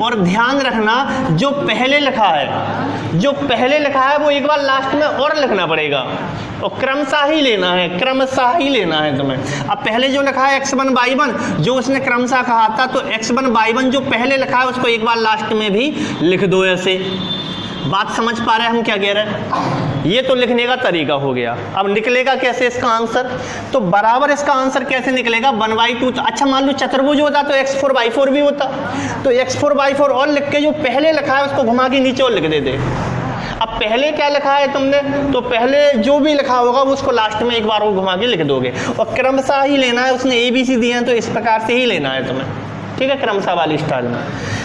और ध्यान रखना, जो पहले लिखा है वो एक बार लास्ट में और लिखना पड़ेगा, और क्रमशः ही लेना है, क्रमशः ही लेना है तुम्हें। अब पहले जो लिखा है X1Y1, जो उसने क्रमशः कहा था, तो X1Y1 जो पहले लिखा है उसको एक बार लास्ट में भी लिख दो। ऐसे बात समझ पा रहे हैं हम क्या कह रहे हैं? ये तो लिखने का तरीका हो गया। अब निकलेगा कैसे इसका आंसर? तो बराबर इसका आंसर कैसे निकलेगा? 1/2। तो अच्छा, मान लो चतुर्भुज होता तो X4/4 भी होता, तो X4/4 और लिख के जो पहले लिखा है उसको घुमा के नीचे और लिख दे। अब पहले क्या लिखा है तुमने, तो पहले जो भी लिखा होगा वो उसको लास्ट में एक बार वो घुमा के लिख दोगे, और क्रमशः ही लेना है। उसने ABC दिए हैं तो इस प्रकार से ही लेना है तुम्हें, ठीक है, क्रमशः वाली स्टाइल में।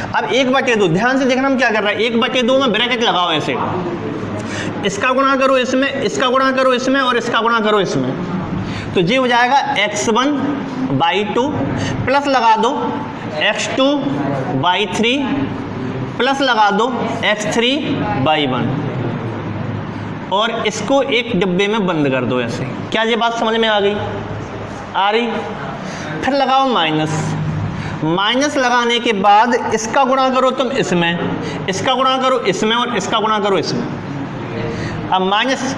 अब 1/2, ध्यान से देखना हम क्या कर रहे हैं। 1/2 में ब्रैकेट लगाओ ऐसे, इसका गुणा करो इसमें, इसका गुणा करो इसमें, और इसका गुणा करो इसमें, तो ये हो जाएगा X1/2 प्लस लगा दो X2/3 प्लस लगा दो X3/1, और इसको एक डिब्बे में बंद कर दो ऐसे। क्या ये बात समझ में आ गई? आ रही? फिर लगाओ माइनस लगाने के बाद इसका गुणा करो तुम इसमें, इसका गुणा करो इसमें, और इसका गुणा करो इसमें। अब माइनस,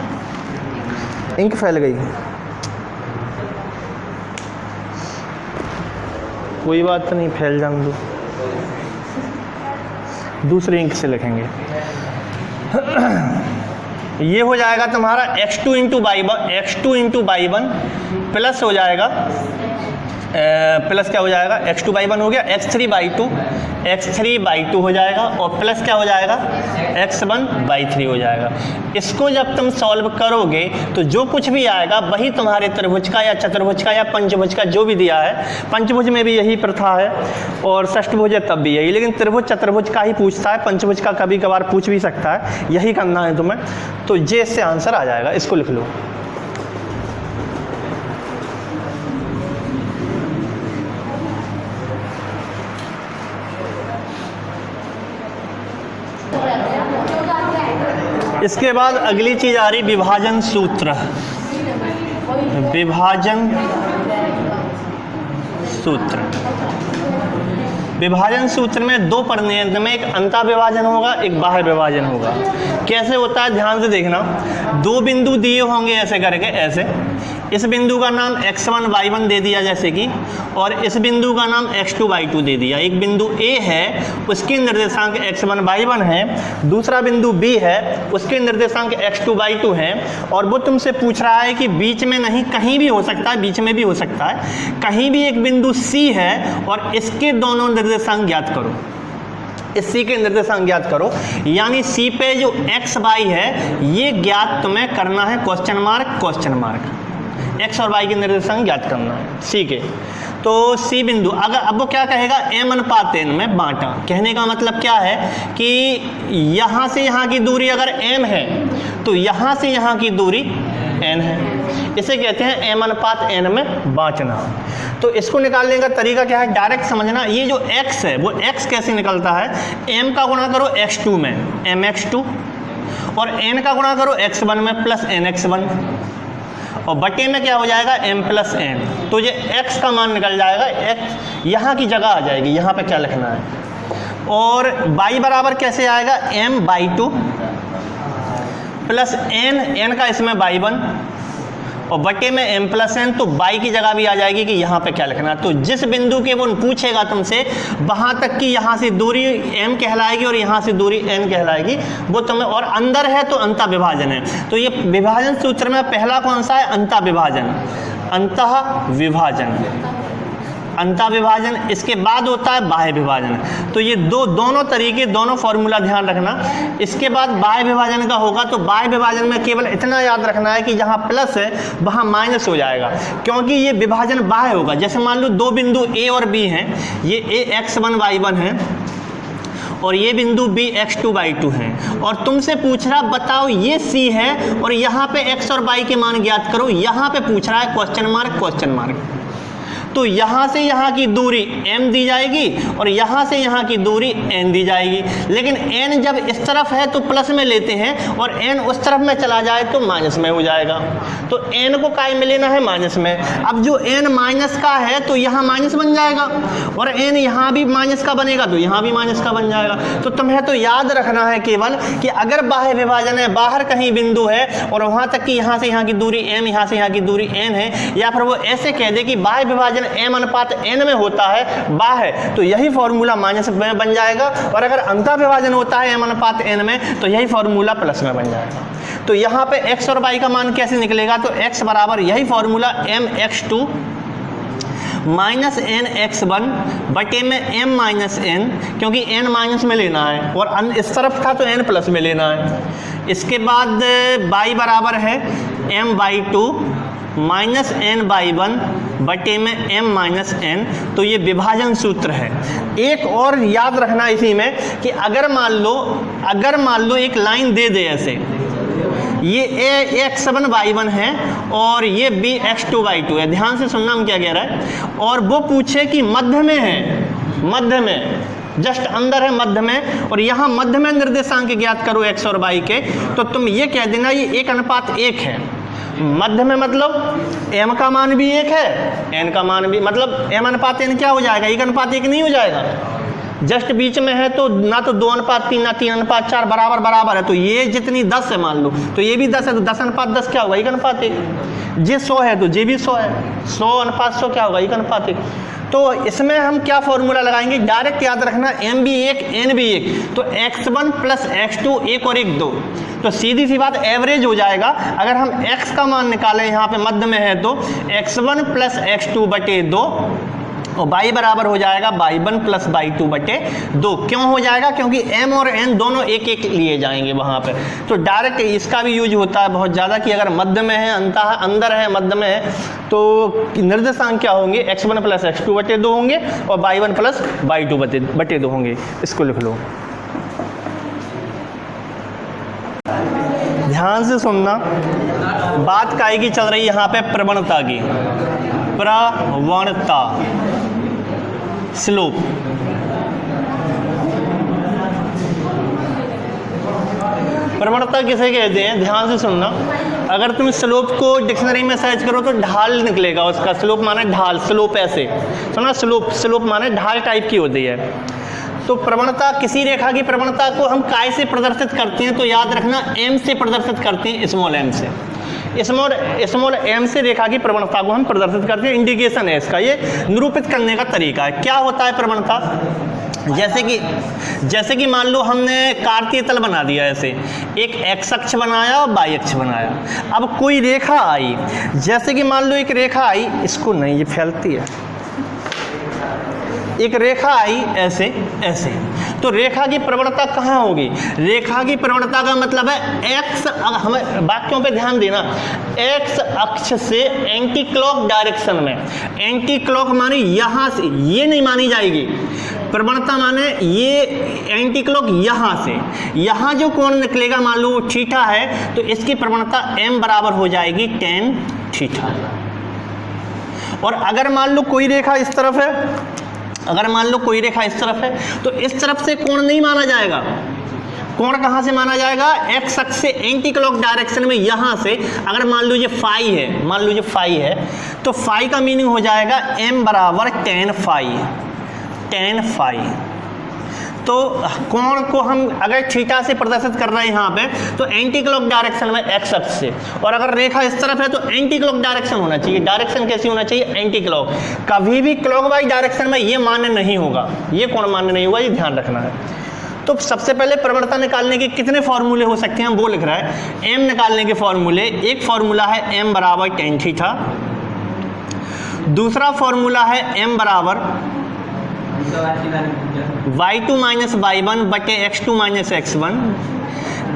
इंक फैल गई, कोई बात नहीं, फैल जाने दो, दूसरे इंक से लिखेंगे। ये हो जाएगा तुम्हारा X2 × Y1 प्लस हो जाएगा प्लस क्या हो जाएगा, x2/1 हो गया, x3/2 हो जाएगा, और प्लस क्या हो जाएगा, x1/3 हो जाएगा। इसको जब तुम सॉल्व करोगे तो जो कुछ भी आएगा वही तुम्हारे त्रिभुज का या चतुर्भुज का या पंचभुज का जो भी दिया है, पंचभुज में भी यही प्रथा है और षष्ठभुज है तब भी यही, लेकिन त्रिभुज चतुर्भुज का ही पूछता है, पंचभुज का कभी कभार पूछ भी सकता है, यही करना है तुम्हें। तो जे से आंसर आ जाएगा, इसको लिख लो। इसके बाद अगली चीज आ रही विभाजन सूत्र। विभाजन सूत्र, विभाजन सूत्र में दो पढ़ने में, एक अंतः विभाजन होगा, एक बाह्य विभाजन होगा। कैसे होता है ध्यान से देखना। दो बिंदु दिए होंगे ऐसे करके, ऐसे, इस बिंदु का नाम x1y1 दे दिया जैसे कि, और इस बिंदु का नाम x2y2 दे दिया। एक बिंदु A है, उसके निर्देशांक x1y1 है, दूसरा बिंदु B है, उसके निर्देशांक x2y2 है, और वो तुमसे पूछ रहा है कि बीच में नहीं, कहीं भी हो सकता है, बीच में भी हो सकता है, कहीं भी एक बिंदु C है और इसके दोनों निर्देशांक ज्ञात करो। इस C के निर्देशांक ज्ञात करो, यानी C पे जो x y है ये ज्ञात तुम्हें करना है, क्वेश्चन मार्क, x और y के निर्देशांक ज्ञात करना है C के। तो C बिंदु, अगर अब वो क्या कहेगा, m/n में बांटा। कहने का मतलब क्या है कि यहाँ से यहाँ की दूरी अगर m है तो यहाँ से यहाँ की दूरी n है, इसे कहते हैं m/n में बांटना। तो इसको निकालने का तरीका क्या है, डायरेक्ट समझना। ये जो x है वो x कैसे निकलता है, m का गुणा करो x2 में mx2, और n का गुणा करो x1 में प्लस nx1, और बटे में क्या हो जाएगा m+n। तो ये x का मान निकल जाएगा, x यहाँ की जगह आ जाएगी, यहाँ पे क्या लिखना है। और y बराबर कैसे आएगा, m/2 प्लस n का इसमें y1, और बटे में m+n, तो y की जगह भी आ जाएगी कि यहाँ पे क्या लिखना। तो जिस बिंदु के वो पूछेगा तुमसे, वहाँ तक की यहाँ से दूरी m कहलाएगी और यहाँ से दूरी n कहलाएगी, वो तुम्हें, और अंदर है तो अंतः विभाजन है। तो ये विभाजन सूत्र में पहला कौन सा है, अंतः विभाजन, अंतः विभाजन। इसके बाद होता है बाह्य विभाजन। तो ये दोनों तरीके, दोनों फॉर्मूला ध्यान रखना। इसके बाद बाह्य विभाजन का होगा, तो बाह्य विभाजन में केवल इतना याद रखना है कि जहाँ प्लस है वहाँ माइनस हो जाएगा, क्योंकि ये विभाजन बाह्य होगा। जैसे मान लो दो बिंदु A और B हैं, ये A x1y1 है और ये बिंदु B x2y2 है, और तुमसे पूछ रहा बताओ ये C है और यहाँ पे x और y के मान ज्ञात करो। यहाँ पे पूछ रहा है क्वेश्चन मार्क। तो यहाँ से यहाँ की दूरी m दी जाएगी और यहाँ से यहाँ की दूरी n दी जाएगी, लेकिन n जब इस तरफ है तो प्लस में लेते हैं और n उस तरफ में चला जाए तो माइनस में हो जाएगा। तो n को काय में लेना है, माइनस में। अब जो n माइनस का है तो यहाँ माइनस बन जाएगा, और n यहाँ भी माइनस का बनेगा तो यहाँ भी माइनस का बन जाएगा। तो तुम्हें तो याद रखना है केवल कि अगर बाह्य विभाजन है, बाहर कहीं बिंदु है और वहाँ तक कि यहाँ से यहाँ की दूरी m, यहाँ से यहाँ की दूरी n है, या फिर वो ऐसे कह दे कि बाह्य विभाजन m/n में होता है बाह्य, तो यही फॉर्मूला माइनस में बन जाएगा। और अगर अंतः विभाजन होता है m/n में तो यही फॉर्मूला प्लस में बन जाएगा। तो यहाँ पे x और y का मान कैसे निकलेगा, तो x बराबर यही फॉर्मूला mx2 माइनस nx1 बटे में m-n, क्योंकि n माइनस में लेना है और इस तरफ था तो n प्लस में लेना है। इसके बाद y बराबर है m/2 माइनस n/1 बटे में m-n। तो ये विभाजन सूत्र है। एक और याद रखना इसी में कि अगर मान लो एक लाइन दे दे ऐसे, ये a x1y1 है और ये b x2y2 है। ध्यान से सुनना हम क्या कह रहा है। और वो पूछे कि मध्य में है, मध्य में, जस्ट अंदर है मध्य में, और यहाँ मध्य में निर्देशांक ज्ञात करो x और y के, तो तुम ये कह देना ये 1:1 है। मध्य में मतलब m का मान भी 1 है, n का मान भी, मतलब m/n क्या हो जाएगा, 1:1 नहीं हो जाएगा। जस्ट बीच में है तो ना तो 2:3 ना 3:4 बराबर है। तो ये जितनी 10 है मान लो, तो ये भी 10 है, तो 10:10 क्या होगा, 1:1। ये 100 है तो ये भी 100 है, 100:100 क्या होगा, 1:1। तो इसमें हम क्या फॉर्मूला लगाएंगे, डायरेक्ट याद रखना m भी 1 n भी 1, तो x1 प्लस x2 1 और 1 2, तो सीधी सी बात एवरेज हो जाएगा। अगर हम x का मान निकालें यहाँ पे मध्य में है तो x1 प्लस x2 बटे 2 और y बराबर हो जाएगा y1 प्लस y2 बटे 2। क्यों हो जाएगा? क्योंकि m और n दोनों एक एक लिए जाएंगे वहाँ पे। तो डायरेक्ट इसका भी यूज होता है बहुत ज़्यादा कि अगर मध्य में है, अंदर है, मध्य में है, तो निर्देशांक क्या होंगे? x1 प्लस x2 बटे 2 होंगे और y1 प्लस y2 बटे 2 होंगे। इसको लिख लो, ध्यान से सुनना। बात काहे की चल रही है यहाँ पे? प्रवणता की। प्रवणता, स्लोप। प्रवणता किसे कहते हैं? ध्यान से सुनना। अगर तुम स्लोप को डिक्शनरी में सर्च करो तो ढाल निकलेगा उसका। स्लोप माने ढाल, स्लोप ऐसे सुना। स्लोप माने ढाल टाइप की होती है। तो प्रवणता, किसी रेखा की प्रवणता को हम काय से प्रदर्शित करते हैं? तो याद रखना m से प्रदर्शित करते हैं, स्मॉल m से। स्मॉल m से रेखा की प्रवणता को हम प्रदर्शित करते हैं। इंडिकेशन है इसका, ये निरूपित करने का तरीका है। क्या होता है प्रवणता? जैसे कि मान लो हमने कार्तीय तल बना दिया, ऐसे एक x अक्ष बनाया और y अक्ष बनाया। अब कोई रेखा आई, जैसे कि मान लो एक रेखा आई, इसको नहीं, ये फैलती है, एक रेखा आई ऐसे ऐसे, तो रेखा की प्रवणता कहाँ होगी? रेखा की प्रवणता का मतलब है x, हमें वाक्यों पे ध्यान देना, x अक्ष से एंटी क्लॉक डायरेक्शन में। एंटी क्लॉक माने यहाँ से, ये नहीं मानी जाएगी। प्रवणता माने ये एंटी क्लॉक यहाँ से, यहाँ जो कोण निकलेगा मान लो थीटा है, तो इसकी प्रवणता m बराबर हो जाएगी tan थीटा। और अगर मान लो कोई रेखा इस तरफ है, अगर मान लो कोई रेखा इस तरफ है, तो इस तरफ से कोण नहीं माना जाएगा। कोण कहाँ से माना जाएगा? x अक्ष से एंटी क्लॉक डायरेक्शन में, यहाँ से। अगर मान लो ये फाई है, मान लो ये फाई है, तो फाई का मीनिंग हो जाएगा m बराबर tan फाई, tan फाई। तो कोण को हम अगर थीटा से प्रदर्शित कर रहे हैं यहाँ पे, तो एंटी क्लॉक डायरेक्शन में x अक्ष से। और अगर रेखा इस तरफ है तो एंटी क्लॉक डायरेक्शन होना चाहिए। डायरेक्शन कैसी होना चाहिए? Anti clock. कभी भी क्लॉकवाइज डायरेक्शन में ये मान्य नहीं होगा, ये कोण मान्य नहीं होगा, ये ध्यान रखना है। तो सबसे पहले प्रवणता निकालने के कितने फॉर्मूले हो सकते हैं, वो लिख रहा है। m निकालने के फॉर्मूले, एक फॉर्मूला है m बराबर tan थीटा, दूसरा फॉर्मूला है m बराबर y2 माइनस y1 बटे x2 माइनस x1,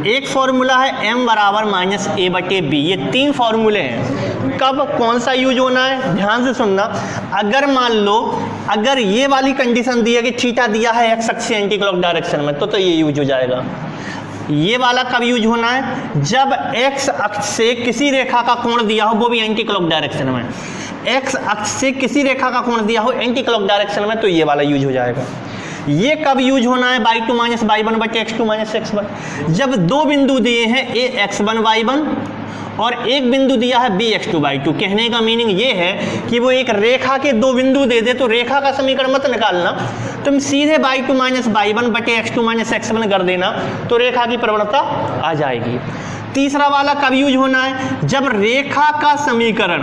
एक फॉर्मूला है m बराबर माइनस a बटे b। ये तीन फॉर्मूले हैं। कब कौन सा यूज होना है? ध्यान से सुनना। अगर मान लो अगर ये वाली कंडीशन दी है कि थीटा दिया है x अक्ष से एंटी क्लॉक डायरेक्शन में, तो ये यूज हो जाएगा। ये वाला कब यूज होना है? जब x अक्ष से किसी रेखा का कोण दिया हो, वो भी एंटी क्लॉक डायरेक्शन में। x अक्ष से किसी रेखा का कोण दिया हो एंटी क्लॉक डायरेक्शन में, तो ये वाला यूज हो जाएगा। ये कब यूज होना है? y2 माइनस y1 बटे x2 माइनस x1। जब दो बिंदु दिए हैं a x1 y1 और एक बिंदु दिया है b x2 y2। कहने का मीनिंग ये है कि वो एक रेखा के दो बिंदु दे दे तो रेखा का समीकरण मत निकालना, तुम सीधे y2 माइनस y1 बटे x2 माइनस x1 कर देना, तो रेखा की प्रवणता आ जाएगी। तीसरा वाला कब यूज होना है? जब रेखा का समीकरण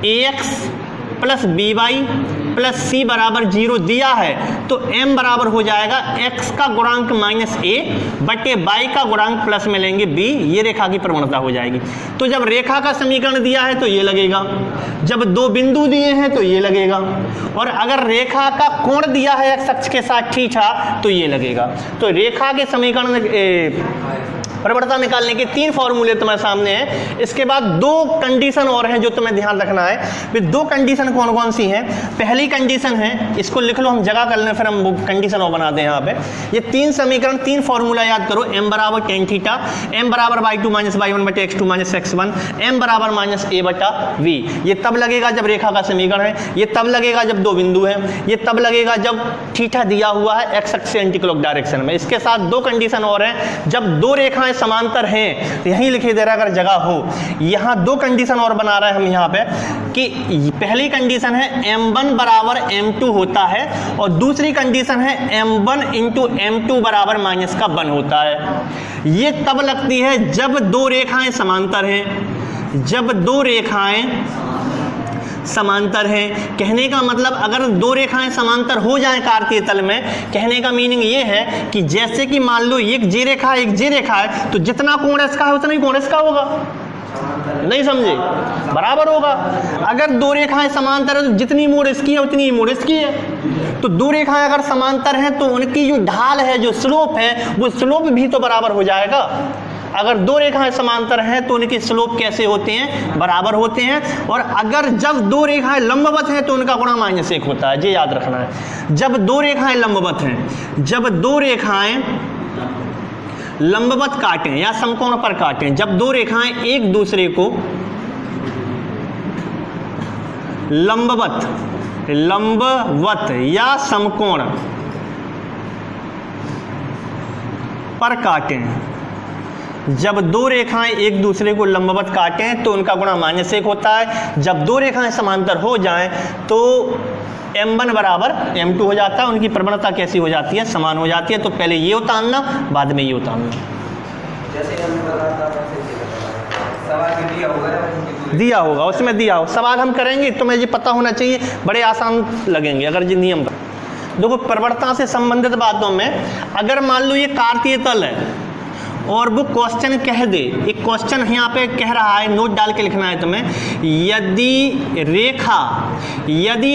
ax plus by plus c बराबर 0 दिया है, तो m बराबर हो जाएगा x का गुणांक माइनस a बटे y का गुणांक प्लस में लेंगे b। ये रेखा की प्रवणता हो जाएगी। तो जब रेखा का समीकरण दिया है तो ये लगेगा, जब दो बिंदु दिए हैं तो ये लगेगा, और अगर रेखा का कोण दिया है x अक्ष के साथ थीटा, तो ये लगेगा। तो रेखा के समीकरण प्रवणता निकालने के तीन फॉर्मूले तुम्हारे सामने हैं। इसके बाद दो कंडीशन और हैं जो तुम्हें ध्यान रखना है। वे दो कंडीशन कौन कौन सी हैं? पहली कंडीशन है, इसको लिख लो, हम जगह कर लें, फिर हम वो कंडीशन और बनाते हैं यहाँ पे। ये तीन समीकरण, तीन फॉर्मूला याद करो। m बराबर tan थीटा, m बराबर y2 माइनस y1 बटे x2 माइनस x1, m बराबर माइनस a बटा v। ये तब लगेगा जब रेखा का समीकरण है, ये तब लगेगा जब दो बिंदु हैं, ये तब लगेगा जब थीटा दिया हुआ है x अक्ष से एंटी क्लॉक डायरेक्शन में। इसके साथ दो कंडीशन और हैं, जब दो रेखाएं समांतर हैं, यहीं लिखे दे रहा अगर जगह हो। यहाँ दो कंडीशन और बना रहे हैं हम यहाँ पे कि पहली कंडीशन है m1 बराबर m2 होता है, और दूसरी कंडीशन है m1 इंटू m2 बराबर माइनस का 1 होता है। ये तब लगती है जब दो रेखाएं समांतर हैं, जब दो रेखाएं समांतर है। कहने का मतलब अगर दो रेखाएं समांतर हो जाएं कार्तीय तल में, कहने का मीनिंग ये है कि जैसे कि मान लो एक जे रेखा एक जे रेखा है, तो जितना कोण इसका है उतना ही कोण इसका होगा, नहीं समझे, बराबर होगा। अगर दो रेखाएं समांतर है तो जितनी मोड़ इसकी है उतनी ही मोड़ इसकी है। तो दो रेखाएं अगर समांतर हैं तो उनकी जो ढाल है, जो स्लोप है, वो स्लोप भी तो बराबर हो जाएगा। अगर दो रेखाएं समांतर हैं तो उनके स्लोप कैसे होते हैं, बराबर होते हैं। और अगर जब दो रेखाएं लंबवत हैं तो उनका गुणा -1 होता है, ये याद रखना है। जब दो रेखाएं लंबवत हैं, जब दो रेखाएं लंबवत काटें या समकोण पर काटें, जब दो रेखाएं एक दूसरे को लंबवत या समकोण पर काटें, जब दो रेखाएं एक दूसरे को लंबवत काटें तो उनका गुणा -1 होता है। जब दो रेखाएं समांतर हो जाएं तो m1 बराबर m2 हो जाता है। उनकी प्रवणता कैसी हो जाती है, समान हो जाती है। तो पहले ये उतारना, बाद में ये उतारना। जैसे हमने बताया था सवाल दिया होगा, दिया होगा, उसमें दिया हो। सवाल हम करेंगे, तुम्हें ये पता होना चाहिए, बड़े आसान लगेंगे अगर ये नियम। देखो, प्रवणता से संबंधित बातों में अगर मान लो ये कार्तीय तल है और वो क्वेश्चन कह दे, एक क्वेश्चन यहाँ पे कह रहा है, नोट डाल के लिखना है तुम्हें, यदि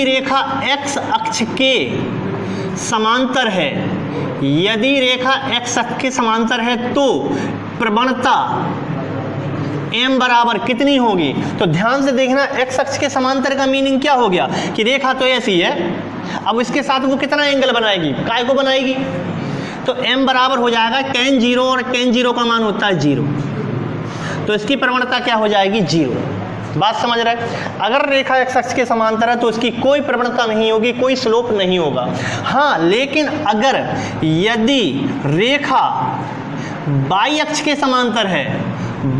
रेखा x अक्ष के समांतर है, यदि रेखा x अक्ष के समांतर है तो प्रवणता m बराबर कितनी होगी। तो ध्यान से देखना, x अक्ष के समांतर का मीनिंग क्या हो गया कि रेखा तो ऐसी है, अब इसके साथ वो कितना एंगल बनाएगी, काय को बनाएगी। तो m बराबर हो जाएगा tan 0, और tan 0 का मान होता है 0, तो इसकी प्रवणता क्या हो जाएगी, 0। बात समझ रहे हैं। अगर रेखा x अक्ष के समांतर है तो इसकी कोई प्रवणता नहीं होगी, कोई स्लोप नहीं होगा। हाँ, लेकिन अगर यदि रेखा y अक्ष के समांतर है,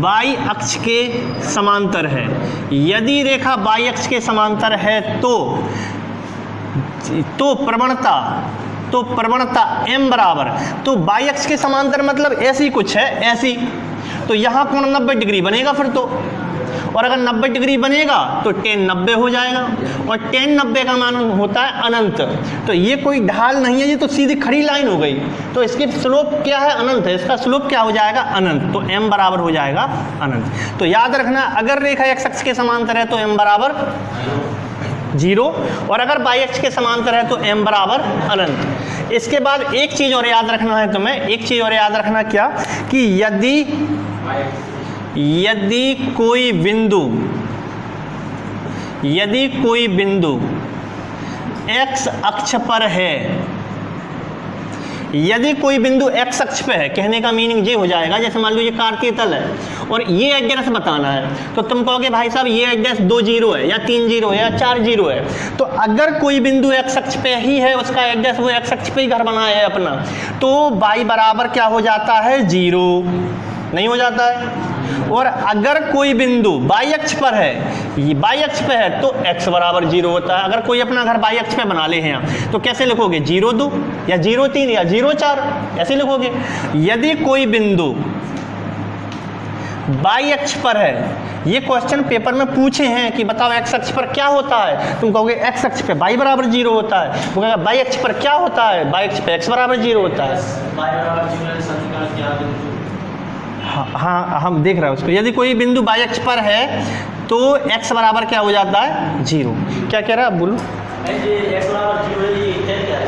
y अक्ष के समांतर है, यदि रेखा y अक्ष के समांतर है तो प्रवणता m बराबर, तो y अक्ष के समांतर मतलब ऐसी कुछ है, ऐसी, तो यहाँ कोण 90 डिग्री बनेगा फिर तो। और अगर 90 डिग्री बनेगा तो tan 90 हो जाएगा, और tan 90 का मान होता है अनंत। तो ये कोई ढाल नहीं है, ये तो सीधी खड़ी लाइन हो गई, तो इसकी स्लोप क्या है, अनंत है। इसका स्लोप क्या हो जाएगा, अनंत। तो m बराबर हो जाएगा अनंत। तो याद रखना, अगर रेखा x अक्ष के समांतर है तो m बराबर 0, और अगर y अक्ष के समांतर है तो m बराबर अनंत। इसके बाद एक चीज और याद रखना है तुम्हें, एक चीज और याद रखना, क्या कि यदि कोई बिंदु x अक्ष पर है, यदि कोई बिंदु x अक्ष पे है, कहने का मीनिंग ये हो जाएगा, जैसे मान लो ये कार्तीय तल है और ये एड्रेस बताना है, तो तुम कहोगे भाई साहब ये एड्रेस 2 0 है या 3 0 है या 4 0 है। तो अगर कोई बिंदु x अक्ष पे ही है, उसका एड्रेस वो x अक्ष पे ही घर बनाया है अपना, तो y बराबर क्या हो जाता है, 0 नहीं हो जाता है। और अगर कोई बिंदु y अक्ष पर है, y अक्ष पे है, तो x बराबर 0 होता है। अगर कोई अपना घर y अक्ष पे बना ले हैं तो कैसे लिखोगे, 0-2 या 0-3 या 0-4 ऐसे लिखोगे। यदि कोई बिंदु y अक्ष पर है, ये क्वेश्चन पेपर में पूछे हैं कि बताओ x अक्ष पर क्या होता है, तुम कहोगे x अक्ष पे y बराबर 0 होता है। वो कहेगा y अक्ष पर क्या होता है, y अक्ष पे x बराबर 0 होता है। हाँ, हम देख रहे हैं उसको। यदि कोई बिंदु y अक्ष पर है तो x बराबर क्या हो जाता है, 0। क्या कह रहा है, बोलो। x बराबर 0 है, ये क्या है?